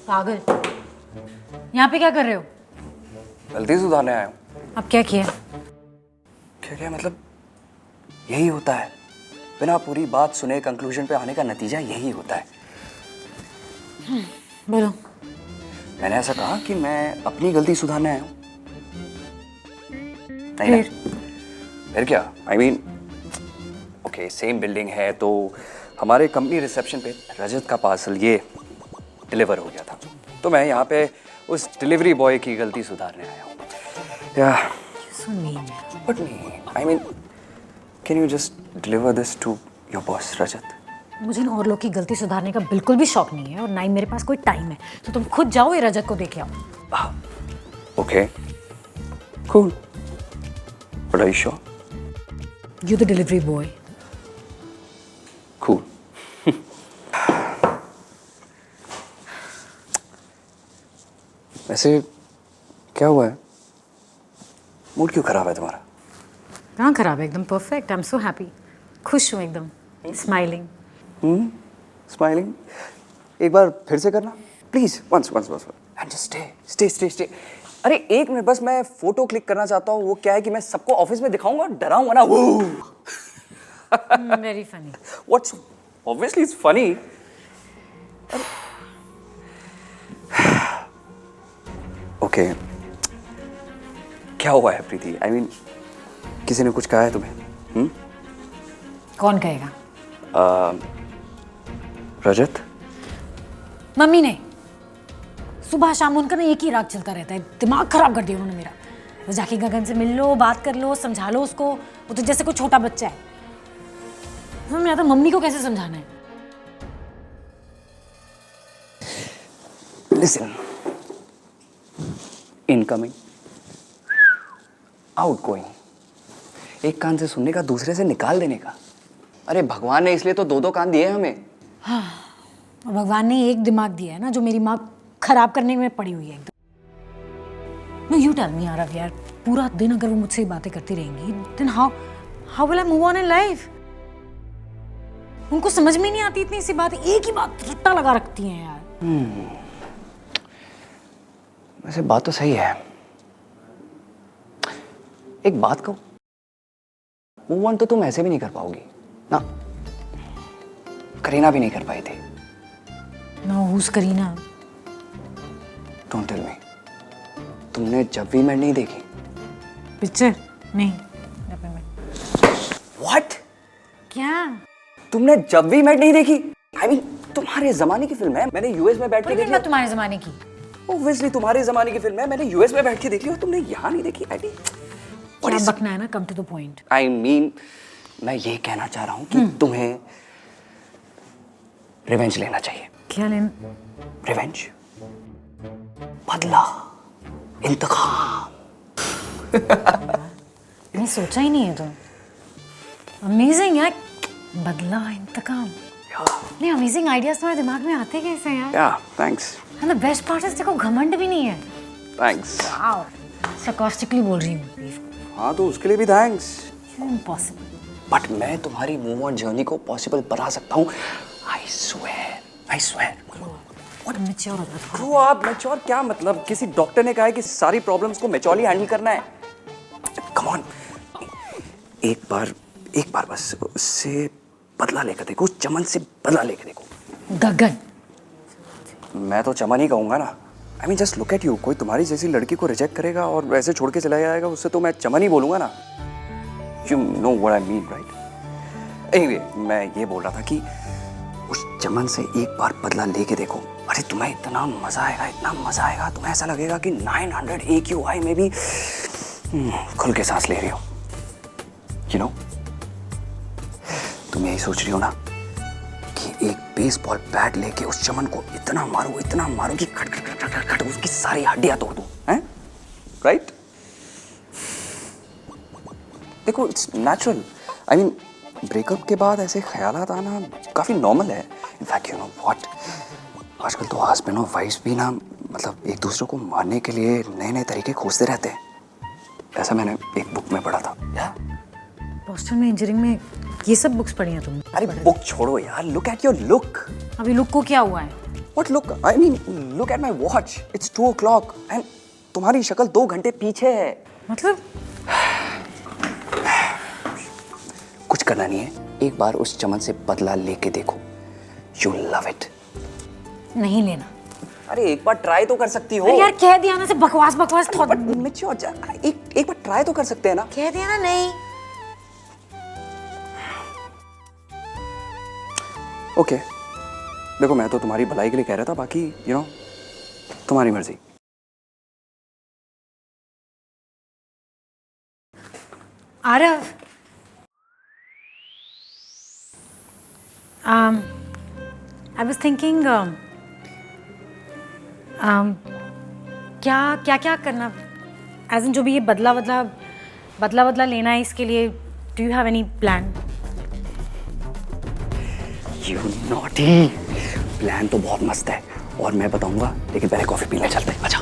पागल, यहाँ पे क्या कर रहे हो? गलती सुधारने आया हूँ। अब क्या किया? क्या क्या मतलब यही होता है, बिना पूरी बात सुने कंक्लूजन पे आने का नतीजा यही होता है। बोलो। मैंने ऐसा कहा कि मैं अपनी गलती सुधारने आया हूँ। नहीं ना? फिर क्या? I mean, okay, same building है तो हमारे कंपनी रिसेप्शन पे रजत का पार्सल ये डिलीवर हो गया था, तो मैं यहाँ पे उस डिलीवरी बॉय की गलती सुधारने आया हूँ। या So mean. बट नहीं, I mean, can you just deliver this to your boss, रजत? मुझे इन और लोग की गलती सुधारने का बिल्कुल भी शौक नहीं है और ना ही मेरे पास कोई टाइम है, तो तुम खुद जाओ ये रजत को देखे आओ। Okay, cool, but are you sure? You the delivery boy. Cool. वैसे क्या हुआ है? मूड क्यों खराब है तुम्हारा? कहाँ खराब है? एकदम perfect. I am so happy. खुश हूँ एकदम, स्माइलिंग। स्माइलिंग। एक बार फिर से करना please, once and just stay. अरे एक मिनट बस, मैं फोटो क्लिक करना चाहता हूँ। वो क्या है कि मैं सबको ऑफिस में दिखाऊंगा और डराऊंगा ना। Very funny. What's obviously it's funny. Okay, क्या हुआ है प्रीति? आई मीन, किसी ने कुछ कहा है तुम्हें? कौन कहेगा? रजत? मम्मी ने। सुबह शाम उनका ना एक ही राग चलता रहता है, दिमाग खराब कर दिया उन्होंने मेरा। वो जाके गगन से मिल लो, बात कर लो, समझा लो उसको। वो तो जैसे कोई छोटा बच्चा है। समझ में आता मम्मी को कैसे समझाना है। लिसन, इनकमिंग, आउटगोइंग, एक कान से सुनने का, दूसरे से निकाल देने का। अरे भगवान ने इसलिए तो दो कान दिए हमें। हाँ, और भगवान ने एक दिमाग दिया है ना, जो मेरी माँ खराब करने में पड़ी हुई है एकदम। नो यू टेल मी यार, अब यार पूरा दिन अगर वो मुझसे बातें करती रहेंगी, then how will I move on in life? उनको समझ में नहीं आती इतनी सी बात, एक ही बात रट्टा लगा रखती हैं यार। वैसे बात तो सही है। एक बात कहूं, मूव ऑन तो तुम ऐसे भी नहीं कर पाओगी ना। करीना भी नहीं कर पाई थी। No who's Kareena? Don't tell me, तुमने जब भी मैं नहीं देखी? पिक्चर नहीं। व्हाट? क्या? तुमने जब भी मैं नहीं देखी? आई मीन, तुम्हारे जमाने की फिल्म है, मैंने यूएस में बैठ के देखी। तुम्हारे जमाने की? ऑब्वियसली तुम्हारे जमाने की फिल्म है, मैंने यूएस में बैठ के देखी और तुमने यहाँ नहीं देखी। आई मीन, क्या बकना है ना, come to the point. I mean, मैं ये कहना चाह रहा हूँ कि तुम्हें रिवेंज लेना चाहिए। क्या लेना? रिवेंज, बदला, इंतकाम। मैंने सोचा ही नहीं है तो। अमेजिंग यार, बदला, इंतकाम। नहीं, अमेजिंग आइडियाज तुम्हारे दिमाग में आते कैसे यार? या, thanks. And the best part is देखो घमंड भी नहीं है। थैंक्स। वाओ, sarcastically बोल रही हूँ। हाँ तो उसके लिए भी थैंक्स। इम्पॉसिबल। बट मैं तुम्हारी मूव ऑन जर्नी को पॉसिबल बना सकता हूँ। I swear. मैच्योर होता था। Grow up. मैच्योर क्या मतलब? किसी डॉक्टर ने कहा है कि सारी प्रॉब्लम्स को मैच्योरली हैंडल करना है। कम ऑन, एक बार बस उससे बदला लेकर देखो, उस चमन से बदला लेकर देखो। गगन, मैं तो चमन ही कहूंगा ना। I mean, just look at you. कोई तुम्हारी जैसी लड़की को रिजेक्ट करेगा और वैसे छोड़ के चला जाएगा, उससे तो मैं चमन ही बोलूंगा ना। You know what I mean, right? Anyway, मैं ये बोल रहा था कि उस चमन से एक बार बदला लेके देखो। अरे तुम्हें इतना मजा आएगा, तुम्हें ऐसा लगेगा कि 900 AQI में भी खुल के सांस ले रही हो। यू नो, तुम यही सोच रही हो ना कि एक बेसबॉल बैट लेके उस चमन को इतना मारो कि खट खट खट खट उसकी सारी हड्डियां तोड़ दूं, हैं? राइट? देखो, it's natural. I mean, breakup के बाद ऐसे ख्यालात आना काफी नॉर्मल है। इनफैक्ट, यू नो व्हाट, आजकल तो हस्बैंड और वाइफ भी ना, मतलब एक दूसरे को मारने के लिए नए तरीके खोजते रहते हैं। ऐसा मैंने एक बुक में पढ़ा था। बॉस्टन में इंजीनियरिंग में ये सब बुक्स पढ़ी हैं तुमने? अरे बुक छोड़ो यार, लुक एट योर लुक। अभी लुक को क्या हुआ है? What look? I mean, look at my watch. It's 2 o'clock and तुम्हारी शक्ल 2 घंटे पीछे है। मतलब कुछ करना नहीं है, एक बार उस चमन से बदला लेके देखो। You love it. नहीं लेना। अरे एक बार ट्राई तो कर सकती हो। अरे यार कह दिया ना, से बकवास बकवास थोड़ा। But mature, एक बार ट्राई तो कर सकते हैं ना। कह दिया ना नहीं। ओके देखो, मैं तो तुम्हारी भलाई के लिए कह रहा था, बाकी तुम्हारी मर्जी। आरव, I was thinking क्या करना, एज इन जो भी ये बदला लेना है, इसके लिए do you have any plan? You naughty। Plan तो बहुत मस्त है और मैं बताऊंगा, लेकिन पहले कॉफी पीने चलते हैं। अच्छा